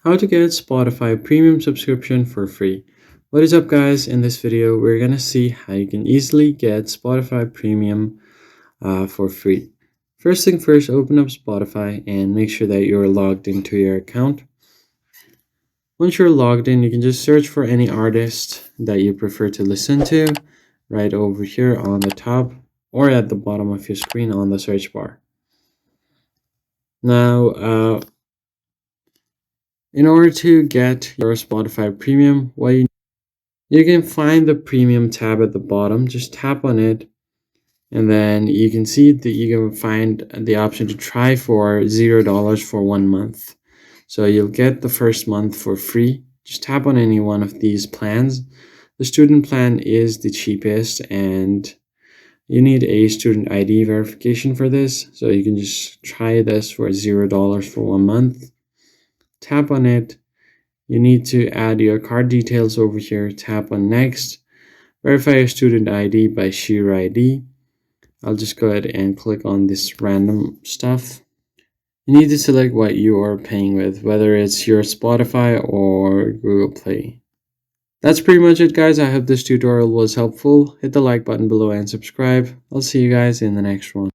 How to get Spotify premium subscription for free. What is up, guys? In this video we're gonna see how you can easily get Spotify premium for free. First thing first, open up Spotify and make sure that you're logged into your account. Once you're logged in, you can just search for any artist that you prefer to listen to right over here on the top or at the bottom of your screen on the search bar. Now in order to get your Spotify premium, you can find the premium tab at the bottom. Just tap on it, and then you can see that you can find the option to try for $0 for 1 month. So you'll get the first month for free. Just tap on any one of these plans. The student plan is the cheapest, and you need a student ID verification for this. So you can just try this for $0 for 1 month. Tap on it. You need to add your card details over here. Tap on next. Verify your student ID by Share ID. I'll just go ahead and click on this random stuff. You need to select what you are paying with, whether it's your Spotify or Google Play. That's pretty much it, guys. I hope this tutorial was helpful. Hit the like button below and subscribe. I'll see you guys in the next one.